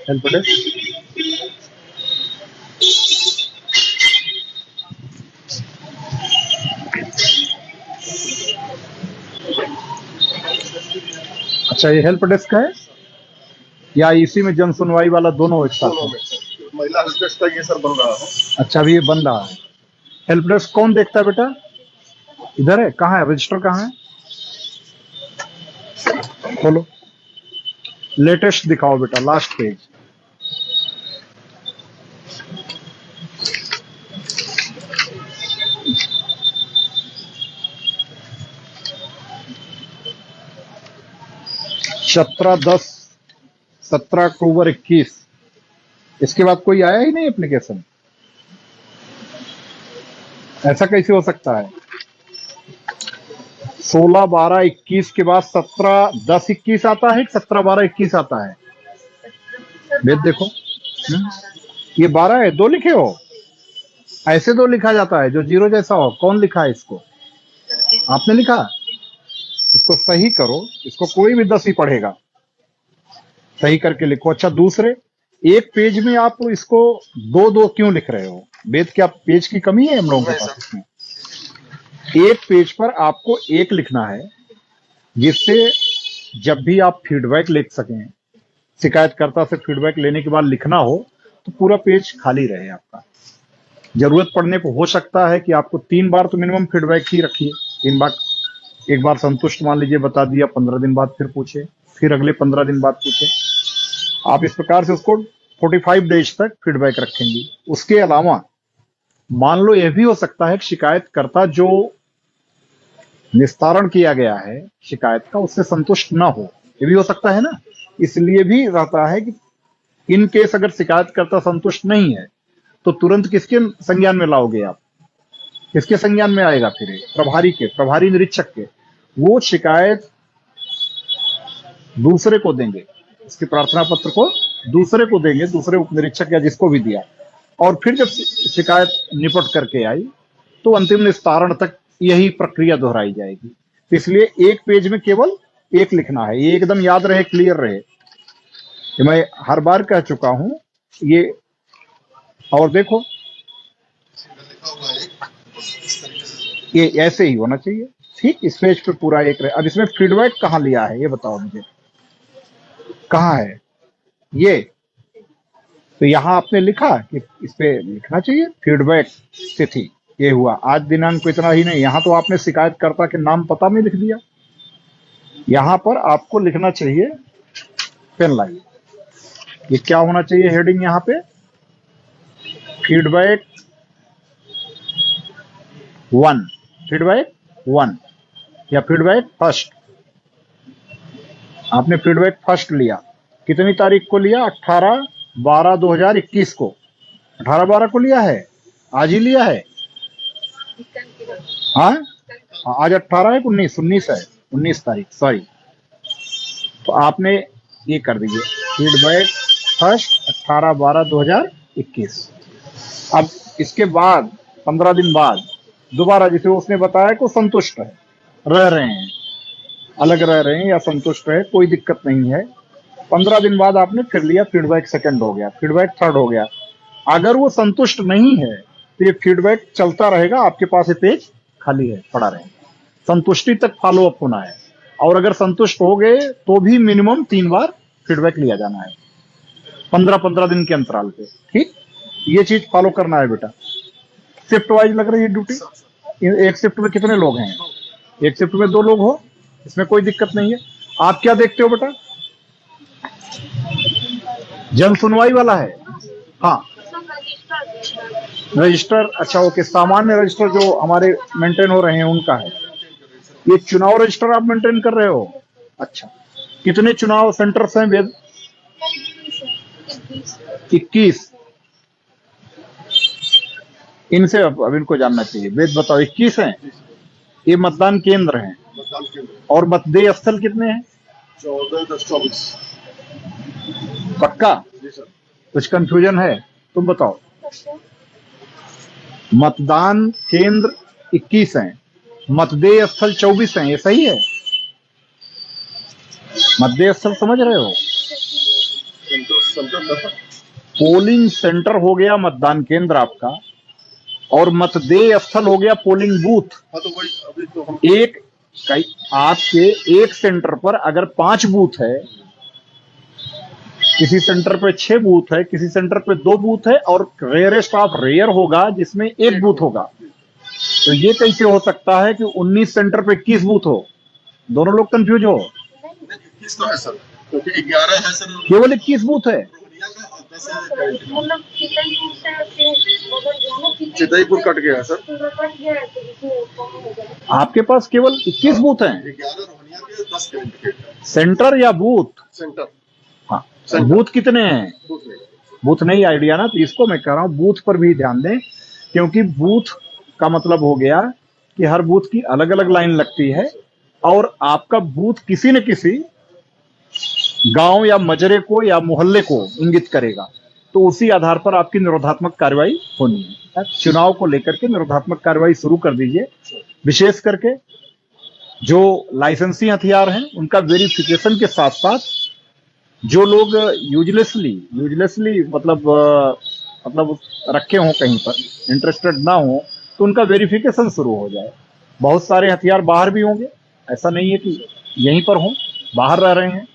Help desk. अच्छा, ये help desk है या इसी में जन सुनवाई वाला दोनों एक साथ है? महिला हेल्प डेस्क का ये सर बन रहा है। अच्छा, अभी ये बन रहा है। हेल्प डेस्क कौन देखता है बेटा? इधर है, कहाँ है रजिस्टर, कहाँ है? खोलो, लेटेस्ट दिखाओ बेटा, लास्ट पेज। सत्रह 17 अक्टूबर 21। इसके बाद कोई आया ही नहीं एप्लीकेशन। ऐसा कैसे हो सकता है? 16/12/21 के बाद 17/10/21 आता है, 17/12/21 आता है। वेद देखो। ये 12 है, 2 लिखे हो। ऐसे 2 लिखा जाता है जो जीरो जैसा हो। कौन लिखा है इसको? आपने लिखा। इसको सही करो, इसको कोई भी 10 ही पढ़ेगा। सही करके लिखो। अच्छा, दूसरे एक पेज में आप इसको 2-2 क्यों लिख रहे हो? वेद, क्या पेज की कमी है हम लोगों के पास इसमें? एक पेज पर आपको एक लिखना है, जिससे जब भी आप फीडबैक लिख सकें, शिकायतकर्ता से फीडबैक लेने के बाद लिखना हो तो पूरा पेज खाली रहे आपका। जरूरत पड़ने पर हो सकता है कि आपको 3 बार तो मिनिमम फीडबैक ही रखिए। 3 बार, एक बार संतुष्ट मान लीजिए बता दिया, 15 दिन बाद फिर पूछे, फिर अगले 15 दिन बाद पूछे। आप इस प्रकार से उसको 45 डेज तक फीडबैक रखेंगे। उसके अलावा मान लो यह भी हो सकता है कि शिकायतकर्ता जो निस्तारण किया गया है शिकायत का, उससे संतुष्ट ना हो। ये भी हो सकता है ना। इसलिए भी रहता है कि इन केस अगर शिकायतकर्ता संतुष्ट नहीं है तो तुरंत किसके संज्ञान में लाओगे आप? किसके संज्ञान में आएगा फिर? प्रभारी के, प्रभारी निरीक्षक के। वो शिकायत दूसरे को देंगे, इसके प्रार्थना पत्र को दूसरे को देंगे, दूसरे उप निरीक्षक या जिसको भी दिया। और फिर जब शिकायत निपट करके आई तो अंतिम निस्तारण तक यही प्रक्रिया दोहराई जाएगी। इसलिए एक पेज में केवल एक लिखना है। ये एकदम याद रहे, क्लियर रहे। ये मैं हर बार कह चुका हूं ये। और देखो, ये ऐसे ही होना चाहिए। ठीक, इस पेज पे पूरा एक रहे। अब इसमें फीडबैक कहाँ लिया है ये बताओ मुझे, कहाँ है ये? तो यहाँ आपने लिखा कि इस पे लिखना चाहिए फीडबैक तिथि ये हुआ आज दिनांक को, इतना ही नहीं, यहाँ तो आपने शिकायतकर्ता के नाम पता में लिख दिया। यहाँ पर आपको लिखना चाहिए, पेन लाइए, ये क्या होना चाहिए हेडिंग यहाँ पे? फीडबैक 1, फीडबैक 1 या फीडबैक फर्स्ट। आपने फीडबैक फर्स्ट लिया, कितनी तारीख को लिया? 18/12/2021 को। 18/12 को लिया है, आज ही लिया है। हाँ, आज 18 है, 19 है, 19 तारीख, सॉरी। तो आपने ये कर दीजिए, फीडबैक फर्स्ट 18/12/2021। अब इसके बाद 15 दिन बाद दोबारा, जिसे उसने बताया कि संतुष्ट है, रह रहे हैं, अलग रह रहे हैं या संतुष्ट है, कोई दिक्कत नहीं है। 15 दिन बाद आपने फिर लिया, फीडबैक सेकंड हो गया, फीडबैक थर्ड हो गया। अगर वो संतुष्ट नहीं है तो ये फीडबैक चलता रहेगा, आपके पास ये पेज खाली है, पड़ा रहेगा। संतुष्टि तक फॉलो अप होना है। और अगर संतुष्ट हो गए तो भी मिनिमम 3 बार फीडबैक लिया जाना है, 15-15 दिन के अंतराल पे। ठीक, ये चीज फॉलो करना है बेटा। शिफ्ट वाइज लग रही है ड्यूटी। एक शिफ्ट में कितने लोग हैं? एक शिफ्ट में 2 लोग हो, इसमें कोई दिक्कत नहीं है। आप क्या देखते हो बेटा? जन सुनवाई वाला है। हाँ, रजिस्टर, अच्छा ओके, सामान्य रजिस्टर जो हमारे मेंटेन हो रहे हैं उनका है। ये चुनाव रजिस्टर आप मेंटेन कर रहे हो? अच्छा, कितने चुनाव सेंटर्स हैं वेद? 21। इनसे अब इनको जानना चाहिए। वेद बताओ, 21 हैं? ये मतदान केंद्र हैं। और मतदेय स्थल कितने हैं? 14-10-24। पक्का? कुछ कंफ्यूजन है? तुम बताओ। मतदान केंद्र 21 हैं, मतदेय स्थल 24 हैं, ये सही है? मतदेय स्थल समझ रहे हो? सेंटर था। पोलिंग सेंटर हो गया मतदान केंद्र आपका, और मतदेय स्थल हो गया पोलिंग बूथ। हाँ तो वही अभी तो हम एक कई आपके एक सेंटर पर अगर 5 बूथ है, किसी सेंटर पे 6 बूथ है, किसी सेंटर पे 2 बूथ है, और रेयरेस्ट ऑफ रेयर होगा जिसमें 1 बूथ होगा। तो ये कैसे हो सकता है कि 19 सेंटर पे 21 बूथ हो? दोनों लोग कंफ्यूज हो। 21 तो है सर, क्योंकि 11 है सर केवल 21 बूथ है। रोहनिया का और 10 है चितईपुर कट गया है सर। आपके पास केवल 21 बूथ हैं। 11 रोहनिया के, 10 कैंडिडेट है। सेंटर या बूथ? सेंटर हाँ, सेंटर। बूथ कितने हैं? बूथ में बूथ नहीं आइडिया ना, तो इसको मैं कह रहा हूं बूथ पर भी ध्यान दें, क्योंकि बूथ का मतलब हो गया कि हर बूथ की अलग अलग लाइन लगती है, और आपका बूथ किसी न किसी गांव या मजरे को या मोहल्ले को इंगित करेगा, तो उसी आधार पर आपकी निरोधात्मक कार्रवाई होनी है। चुनाव को लेकर के निरोधात्मक कार्रवाई शुरू कर दीजिए। विशेष करके जो लाइसेंसी हथियार हैं उनका वेरिफिकेशन के साथ साथ, जो लोग यूजलेसली मतलब रखे हों कहीं पर, इंटरेस्टेड ना हो, तो उनका वेरिफिकेशन शुरू हो जाए। बहुत सारे हथियार बाहर भी होंगे, ऐसा नहीं है कि यहीं पर हों, बाहर रह रहे हैं,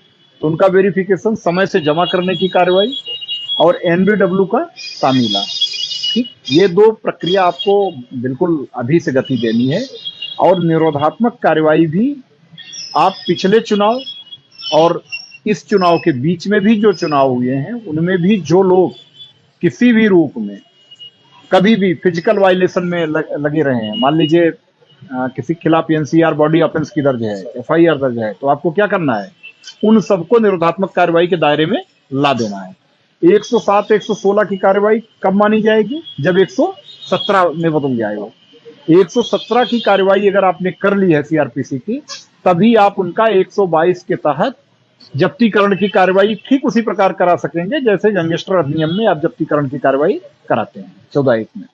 तो उनका वेरिफिकेशन, समय से जमा करने की कार्रवाई, और एनबीडब्ल्यू का तामीला। ठीक, ये 2 प्रक्रिया आपको बिल्कुल अभी से गति देनी है। और निरोधात्मक कार्रवाई भी आप पिछले चुनाव और इस चुनाव के बीच में भी जो चुनाव हुए हैं उनमें भी जो लोग किसी भी रूप में कभी भी फिजिकल वायलेशन में लगे रहे हैं, मान लीजिए किसी के खिलाफ एनसीआर बॉडी ऑफेंस की दर्ज है, एफआईआर दर्ज है, तो आपको क्या करना है? उन सबको निरोधात्मक कार्रवाई के दायरे में ला देना है। 107, 116 की कार्रवाई कब मानी जाएगी? जब 117 में बदल जाएगा। 117 की कार्रवाई अगर आपने कर ली है सीआरपीसी की, तभी आप उनका 122 के तहत जब्तीकरण की कार्रवाई ठीक उसी प्रकार करा सकेंगे जैसे गैंगस्टर अधिनियम में आप जब्तीकरण की कार्रवाई कराते हैं 14(1) में।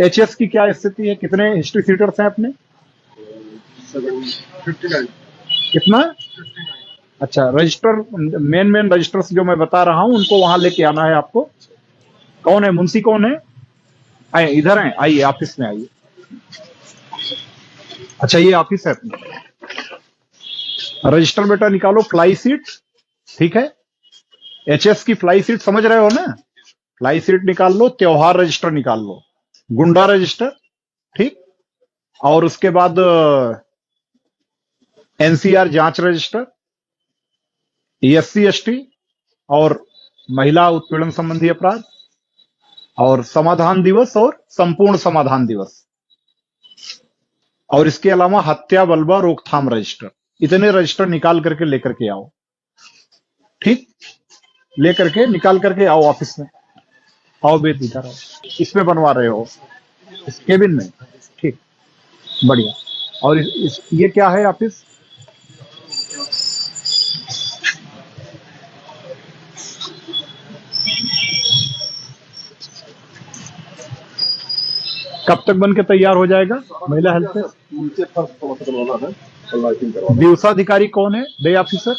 एचएस की क्या स्थिति है? कितने हिस्ट्री सीटर्स हैं अपने? 59 कितना? अच्छा, रजिस्टर, मेन रजिस्टर्स जो मैं बता रहा हूं उनको वहां लेके आना है आपको। कौन है मुंशी? कौन है? आइए, इधर हैं, आइए ऑफिस में आइए। अच्छा, ये ऑफिस है अपनी। रजिस्टर बेटा निकालो, फ्लाई सीट, ठीक है? एचएस की फ्लाई सीट समझ रहे हो ना? फ्लाई सीट निकाल लो, त्योहार रजिस्टर निकाल लो, गुंडा रजिस्टर, ठीक, और उसके बाद एनसीआर जांच रजिस्टर, एससी एसटी और महिला उत्पीड़न संबंधी अपराध, और समाधान दिवस और संपूर्ण समाधान दिवस, और इसके अलावा हत्या बलवा रोकथाम रजिस्टर। इतने रजिस्टर निकाल करके लेकर के आओ, ठीक? लेकर के निकाल करके आओ ऑफिस में। आओ बेट, इधर आओ। इसमें बनवा रहे हो? इस केबिन में? ठीक, बढ़िया। और ये क्या है ऑफिस? कब तक बन के तैयार हो जाएगा? महिला हेल्थ से नीचे फर्स्ट थोड़ा सा बनवाना है और लाइटिंग करवाना है। दिवसाधिकारी कौन है? Day officer?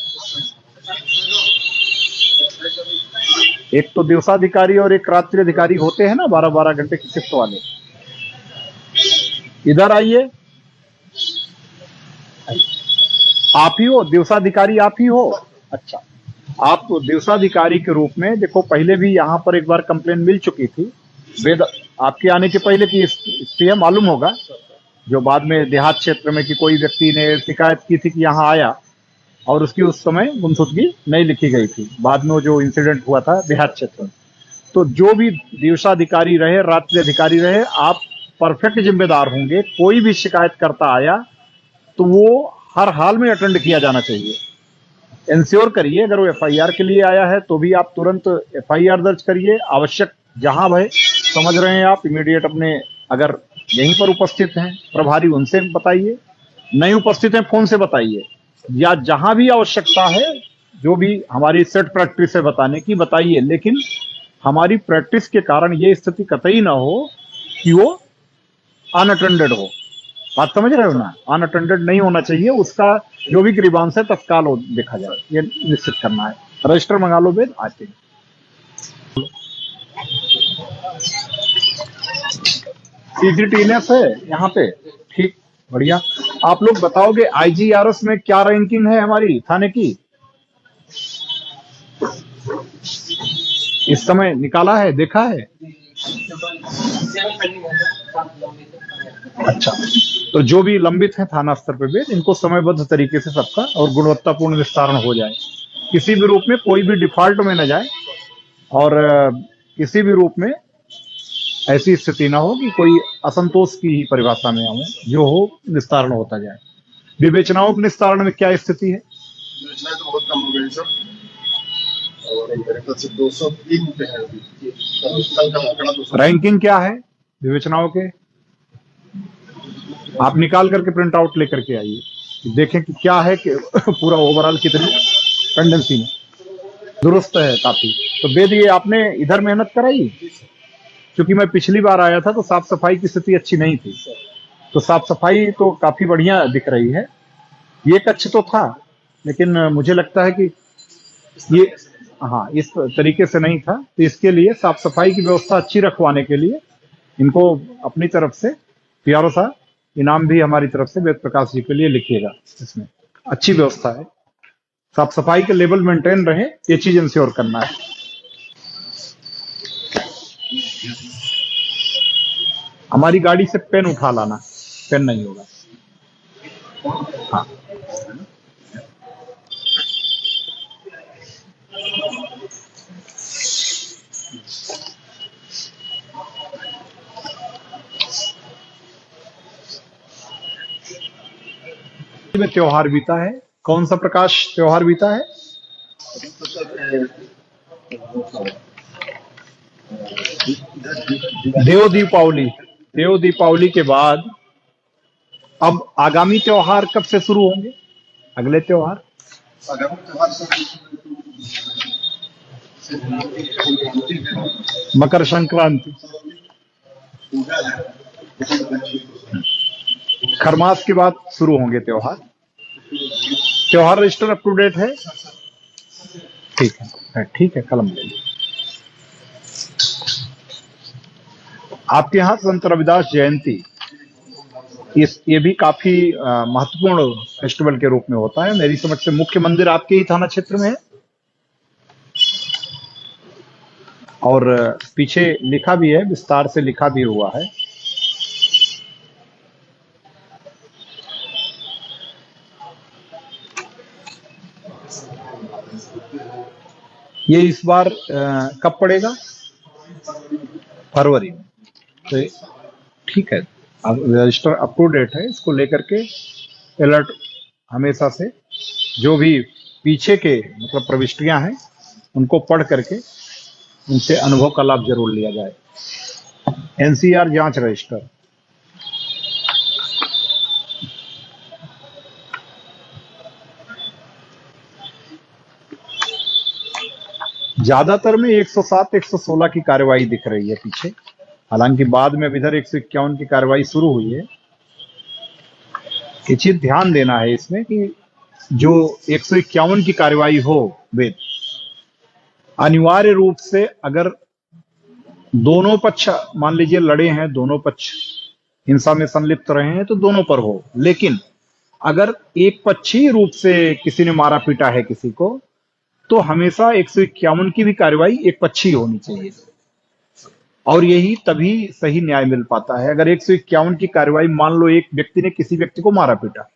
एक तो दिवसाधिकारी और एक रात्रि अधिकारी होते हैं ना, 12-12 घंटे की शिफ्ट वाले। इधर आइए। आप ही हो दिवसाधिकारी? आप ही हो? अच्छा, आप दिवसाधिकारी के रूप में देखो, पहले भी यहाँ पर एक बार कंप्लेन मिल चुकी थी, वेद आपके आने के पहले की स्थिति है, मालूम होगा, जो बाद में देहात क्षेत्र में कि कोई व्यक्ति ने शिकायत की थी कि यहाँ आया और उसकी उस समय गुमशुदगी नहीं लिखी गई थी, बाद में जो इंसिडेंट हुआ था देहात क्षेत्र में। तो जो भी दिवसाधिकारी रहे, रात्रि अधिकारी रहे, आप परफेक्ट जिम्मेदार होंगे। कोई भी शिकायत करता आया तो वो हर हाल में अटेंड किया जाना चाहिए। इंश्योर करिए, अगर वो एफआईआर के लिए आया है तो भी आप तुरंत एफआईआर दर्ज करिए। आवश्यक जहां भय समझ रहे हैं आप, इमीडिएट अपने, अगर यहीं पर उपस्थित हैं प्रभारी, उनसे बताइए, नहीं उपस्थित हैं फोन से बताइए, या जहां भी आवश्यकता है, जो भी हमारी सेट प्रैक्टिस है बताने की, बताइए। लेकिन हमारी प्रैक्टिस के कारण ये स्थिति कतई ना हो कि वो अनअटेंडेड हो। बात समझ रहे हो ना? अनअटेंडेड नहीं होना चाहिए। उसका जो भी ग्रीवांस है तत्काल देखा जाए, ये निश्चित करना है। रजिस्टर मंगा लो वेद, आते हैं। सीजीटीएनएस है यहाँ पे, ठीक, बढ़िया। आप लोग बताओगे आईजीआरएस में क्या रैंकिंग है हमारी थाने की इस समय? निकाला है, देखा है? अच्छा, तो जो भी लंबित है थाना स्तर पे भी इनको समयबद्ध तरीके से सबका और गुणवत्तापूर्ण निस्तारण हो जाए, किसी भी रूप में कोई भी डिफॉल्ट में न जाए, और किसी भी रूप में ऐसी स्थिति ना हो कि कोई असंतोष की ही परिभाषा में आऊं, जो हो निस्तारण होता जाए। विवेचनाओं के निस्तारण में क्या स्थिति है? योजनाएं तो बहुत कम हो गई सर, और मेरे ख्याल से 203 पे है अभी। कल का आंकड़ा 200। रैंकिंग क्या है विवेचनाओं के? आप निकाल करके प्रिंट आउट लेकर के आइए, देखें कि क्या है कि पूरा ओवरऑल कितनी टेंडेंसी में दुरुस्त है काफी। तो वेद ये आपने इधर मेहनत कराई? क्योंकि मैं पिछली बार आया था तो साफ सफाई की स्थिति अच्छी नहीं थी, तो साफ सफाई तो काफी बढ़िया दिख रही है। ये कच्छ तो था, लेकिन मुझे लगता है कि ये, हाँ, इस तरीके से नहीं था, तो इसके लिए साफ सफाई की व्यवस्था अच्छी रखवाने के लिए इनको अपनी तरफ से प्यारो सा इनाम भी हमारी तरफ से वेद प्रकाश जी के लिए लिखिएगा। इसमें अच्छी व्यवस्था है, साफ सफाई के लेवल मेंटेन रहे, ये चीज इंश्योर करना है। हमारी गाड़ी से पेन उठा लाना, पेन नहीं होगा। हाँ, में त्योहार बीता है, कौन सा प्रकाश त्योहार बीता है? देव दीपावली। देव दीपावली के बाद अब आगामी त्योहार कब से शुरू होंगे? अगले त्योहार आगामी त्योहार सर मकर संक्रांति, पूजा है, खरमास के बाद शुरू होंगे त्योहार। त्योहार रजिस्टर अप टू डेट है? ठीक है, ठीक है, कलम ले लीजिए। आपके यहाँ संत रविदास जयंती, ये भी काफी महत्वपूर्ण फेस्टिवल के रूप में होता है। मेरी समझ से मुख्य मंदिर आपके ही थाना क्षेत्र में है, और पीछे लिखा भी है, विस्तार से लिखा भी हुआ है। ये इस बार कब पड़ेगा? फरवरी में। तो ठीक है, अब रजिस्टर अप टू डेट है, इसको लेकर के अलर्ट हमेशा से, जो भी पीछे के मतलब प्रविष्टियां हैं उनको पढ़ करके उनसे अनुभव का लाभ जरूर लिया जाए। एनसीआर जांच रजिस्टर, ज्यादातर में 107, 116 की कार्रवाई दिख रही है पीछे, हालांकि बाद में इधर 151 की कार्रवाई शुरू हुई है। ये चीज ध्यान देना है इसमें कि जो 151 की कार्रवाई हो, वे अनिवार्य रूप से अगर दोनों पक्ष मान लीजिए लड़े हैं, दोनों पक्ष हिंसा में संलिप्त रहे हैं, तो दोनों पर हो। लेकिन अगर एक पक्षीय रूप से किसी ने मारा पीटा है किसी को, तो हमेशा 151 की भी कार्रवाई एक पक्षीय होनी चाहिए, और यही तभी सही न्याय मिल पाता है। अगर 151 की कार्रवाई, मान लो एक व्यक्ति ने किसी व्यक्ति को मारा पीटा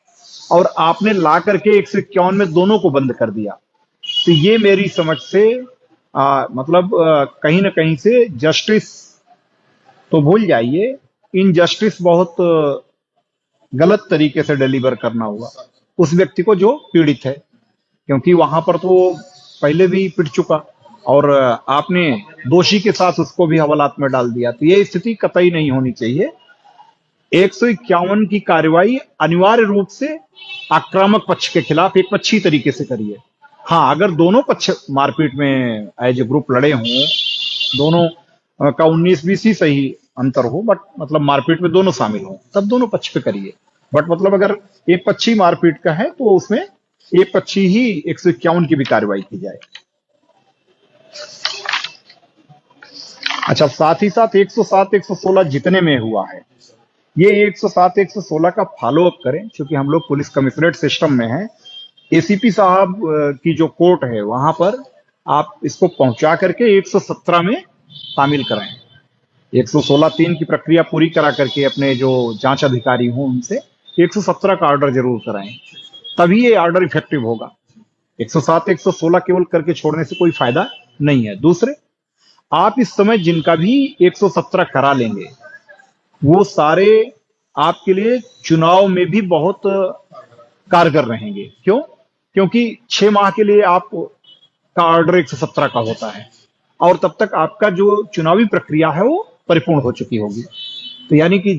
और आपने ला करके 151 में दोनों को बंद कर दिया, तो ये मेरी समझ से मतलब कहीं ना कहीं से जस्टिस तो भूल जाइए, इनजस्टिस बहुत गलत तरीके से डिलीवर करना हुआ उस व्यक्ति को जो पीड़ित है, क्योंकि वहां पर तो पहले भी पिट चुका और आपने दोषी के साथ उसको भी हवालात में डाल दिया। तो ये स्थिति कतई नहीं होनी चाहिए। 151 की कार्रवाई अनिवार्य रूप से आक्रामक पक्ष के खिलाफ एक पक्षी तरीके से करिए। हाँ, अगर दोनों पक्ष मारपीट में एज ए ग्रुप लड़े हों, दोनों का 19-20 ही सही अंतर हो, बट मतलब मारपीट में दोनों शामिल हों, तब दोनों पक्ष पे करिए। बट मतलब अगर एक पक्षी मारपीट का है तो उसमें एक पक्षी ही 151 की भी कार्रवाई की जाए। अच्छा, साथ ही साथ 107 116 जितने में हुआ है, ये 107 116 का फॉलो अप करें, क्योंकि हम लोग पुलिस कमिश्नरेट सिस्टम में हैं। एसीपी साहब की जो कोर्ट है वहां पर आप इसको पहुंचा करके 117 में शामिल कराएं। 116(3) की प्रक्रिया पूरी करा करके अपने जो जांच अधिकारी हों उनसे 117 का ऑर्डर जरूर कराएं, तभी ये ऑर्डर इफेक्टिव होगा। 107 116 केवल करके छोड़ने से कोई फायदा नहीं है। दूसरे, आप इस समय जिनका भी 117 करा लेंगे वो सारे आपके लिए चुनाव में भी बहुत कारगर रहेंगे। क्यों? क्योंकि 6 माह के लिए आप का ऑर्डर 117 का होता है और तब तक आपका जो चुनावी प्रक्रिया है वो परिपूर्ण हो चुकी होगी। तो यानी कि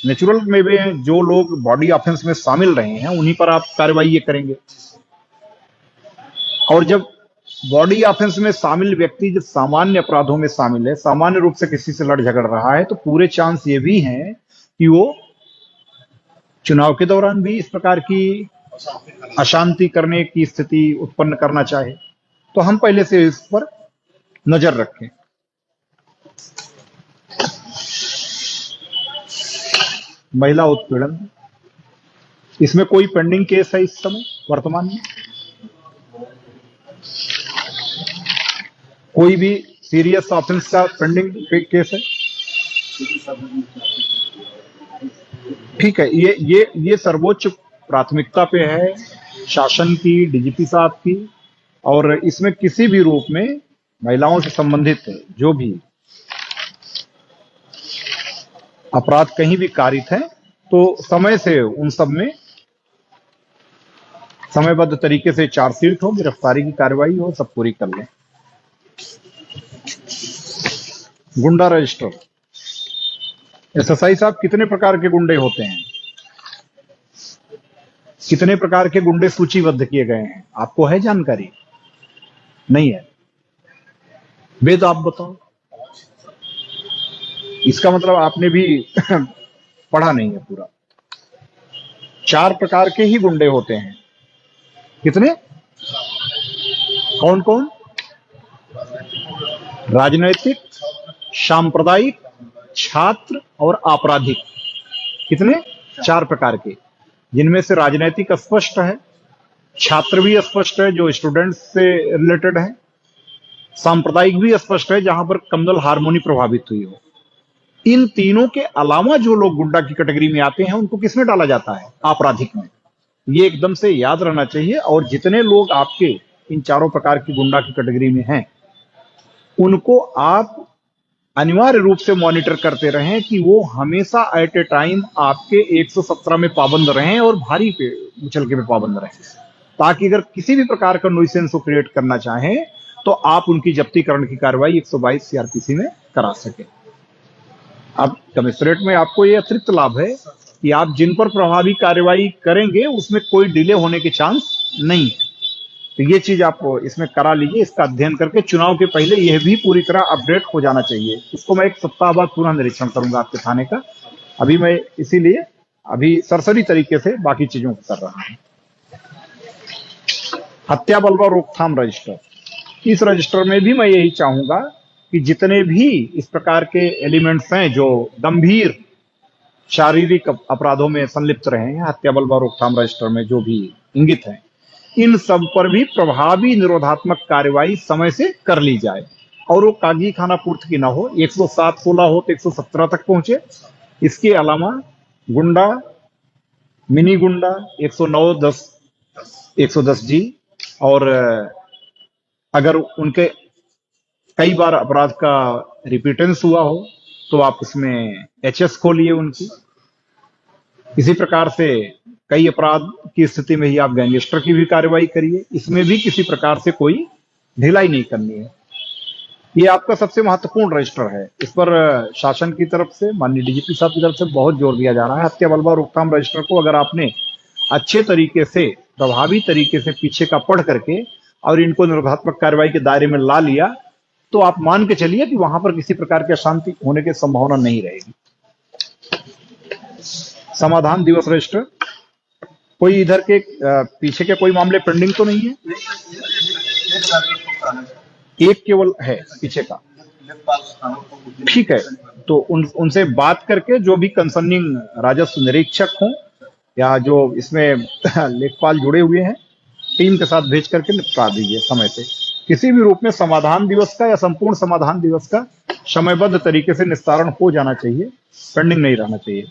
नेचुरल में भी जो लोग बॉडी ऑफेंस में शामिल रहे हैं उन्हीं पर आप कार्रवाई ये करेंगे। और जब बॉडी ऑफेंस में शामिल व्यक्ति जब सामान्य अपराधों में शामिल है, सामान्य रूप से किसी से लड़ झगड़ रहा है, तो पूरे चांस ये भी हैं कि वो चुनाव के दौरान भी इस प्रकार की अशांति करने की स्थिति उत्पन्न करना चाहे। तो हम पहले से इस पर नजर रखें। महिला उत्पीड़न, इसमें कोई पेंडिंग केस है इस समय वर्तमान में? कोई भी सीरियस ऑफेंस का पेंडिंग केस है? ठीक है, ये सर्वोच्च प्राथमिकता पे है शासन की, डीजीपी साहब की, और इसमें किसी भी रूप में महिलाओं से संबंधित जो भी अपराध कहीं भी कारित है तो समय से उन सब में समयबद्ध तरीके से चार्जशीट हो, गिरफ्तारी की कार्रवाई हो, सब पूरी कर लें। गुंडा रजिस्टर, एसएसआई साहब, कितने प्रकार के गुंडे होते हैं? कितने प्रकार के गुंडे सूचीबद्ध किए गए हैं? आपको है जानकारी? नहीं है? वेद आप बताओ। इसका मतलब आपने भी पढ़ा नहीं है पूरा। 4 प्रकार के ही गुंडे होते हैं। कितने? कौन कौन? राजनैतिक, सांप्रदायिक, छात्र और आपराधिक। कितने? 4 प्रकार के, जिनमें से राजनैतिक स्पष्ट है, छात्र भी स्पष्ट है जो स्टूडेंट्स से रिलेटेड है, सांप्रदायिक भी स्पष्ट है जहां पर कम्युनल हार्मोनी प्रभावित हुई हो। इन तीनों के अलावा जो लोग गुंडा की कैटेगरी में आते हैं उनको किसमें डाला जाता है? आपराधिक में। ये एकदम से याद रहना चाहिए। और जितने लोग आपके इन चारों प्रकार की गुंडा की कैटेगरी में हैं उनको आप अनिवार्य रूप से मॉनिटर करते रहें कि वो हमेशा एट ए टाइम आपके 117 में पाबंद रहें और भारी पे मुचलके में पाबंद रहें, ताकि अगर किसी भी प्रकार का न्यूसेंस को क्रिएट करना चाहें तो आप उनकी जब्तीकरण की कार्रवाई 122 सीआरपीसी में करा सके। अब कमिश्नरेट में आपको ये अतिरिक्त लाभ है कि आप जिन पर प्रभावी कार्रवाई करेंगे उसमें कोई डिले होने के चांस नहीं है। तो ये चीज आप इसमें करा लीजिए। इसका अध्ययन करके चुनाव के पहले यह भी पूरी तरह अपडेट हो जाना चाहिए। इसको मैं 1 सप्ताह बाद पुनः निरीक्षण करूंगा आपके थाने का। अभी मैं इसीलिए अभी सरसरी तरीके से बाकी चीजों को कर रहा हूं। हत्या बलवा रोकथाम रजिस्टर, इस रजिस्टर में भी मैं यही चाहूंगा कि जितने भी इस प्रकार के एलिमेंट्स हैं जो गंभीर शारीरिक अपराधों में संलिप्त रहे हैं, हत्या बलवा रोकथाम रजिस्टर में जो भी इंगित हैं, इन सब पर भी प्रभावी निरोधात्मक कार्रवाई समय से कर ली जाए और वो कागजी खाना पूर्ति की ना हो। 107-16 हो तो 117 तक पहुंचे। इसके अलावा गुंडा, मिनी गुंडा 109-10 110 जी, और अगर उनके कई बार अपराध का रिपीटेंस हुआ हो तो आप उसमें एचएस खोलिए उनकी। इसी प्रकार से कई अपराध की स्थिति में ही आप गैंगस्टर की भी कार्रवाई करिए। इसमें भी किसी प्रकार से कोई ढिलाई नहीं करनी है। ये आपका सबसे महत्वपूर्ण रजिस्टर है। इस पर शासन की तरफ से, माननीय डीजीपी साहब की तरफ से बहुत जोर दिया जा रहा है। हत्या बलवा रोकथाम रजिस्टर को अगर आपने अच्छे तरीके से, प्रभावी तरीके से पीछे का पढ़ करके और इनको निरोधात्मक कार्रवाई के दायरे में ला लिया तो आप मान के चलिए कि वहां पर किसी प्रकार की अशांति होने की संभावना नहीं रहेगी। समाधान दिवस रजिस्टर, कोई इधर के पीछे के कोई मामले पेंडिंग तो नहीं है? एक केवल है पीछे का, ठीक है। तो उनसे बात करके जो भी कंसर्निंग राजस्व निरीक्षक हों या जो इसमें लेखपाल जुड़े हुए हैं, टीम के साथ भेज करके निपटा दीजिए समय से। किसी भी रूप में समाधान दिवस का या संपूर्ण समाधान दिवस का समयबद्ध तरीके से निस्तारण हो जाना चाहिए, पेंडिंग नहीं रहना चाहिए।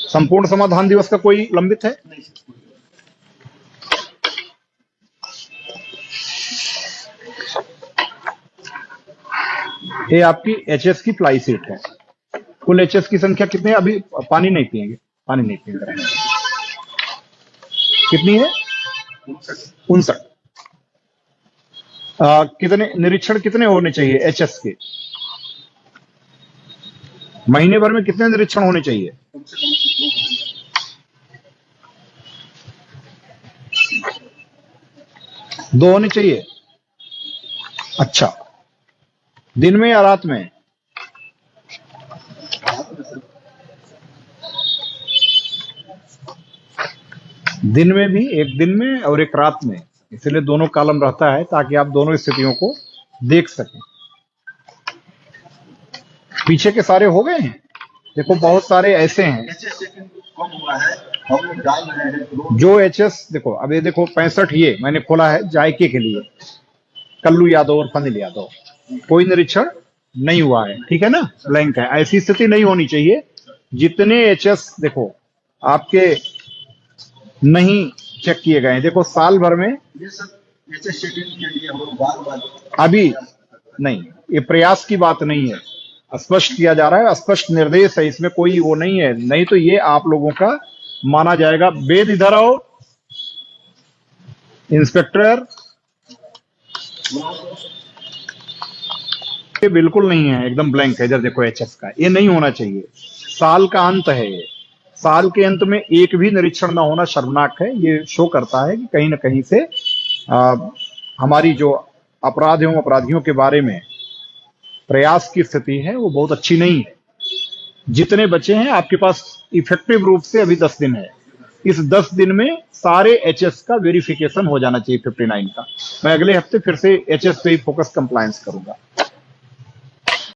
संपूर्ण समाधान दिवस का कोई लंबित है? ये आपकी एचएस की फ्लाई सीट है। कुल एचएस की संख्या कितनी है? अभी पानी नहीं पिएंगे, पानी नहीं पिएंगे। कितनी है? 59। कितने निरीक्षण कितने होने चाहिए एचएस के? महीने भर में कितने निरीक्षण होने चाहिए? दो होने चाहिए। अच्छा, दिन में या रात में? दिन में भी, एक दिन में और एक रात में, इसलिए दोनों कॉलम रहता है ताकि आप दोनों स्थितियों को देख सकें। पीछे के सारे हो गए हैं? देखो बहुत सारे ऐसे हैं जो एचएस, देखो अब ये देखो 65 ये मैंने खोला है जायके के लिए, कल्लू यादव और फनिल यादव, कोई निरीक्षण नहीं हुआ है, ठीक है ना, ब्लैंक है। ऐसी स्थिति नहीं होनी चाहिए। जितने एचएस देखो आपके नहीं चेक किए गए हैं, देखो साल भर में अभी नहीं, ये प्रयास की बात नहीं है, स्पष्ट किया जा रहा है, स्पष्ट निर्देश है, इसमें कोई वो नहीं है, नहीं तो ये आप लोगों का माना जाएगा। वेद इधर आओ, इंस्पेक्टर, ये बिल्कुल नहीं है, एकदम ब्लैंक है। इधर देखो एचएस का, ये नहीं होना चाहिए। साल का अंत है, साल के अंत में एक भी निरीक्षण ना होना शर्मनाक है। ये शो करता है कि कहीं ना कहीं से हमारी जो अपराध एवं अपराधियों के बारे में प्रयास की स्थिति है वो बहुत अच्छी नहीं है। जितने बचे हैं आपके पास इफेक्टिव रूप से अभी 10 दिन है, इस 10 दिन में सारे एचएस का वेरिफिकेशन हो जाना चाहिए 59 का। मैं अगले हफ्ते फिर से एचएस पे ही फोकस कंप्लायंस करूंगा।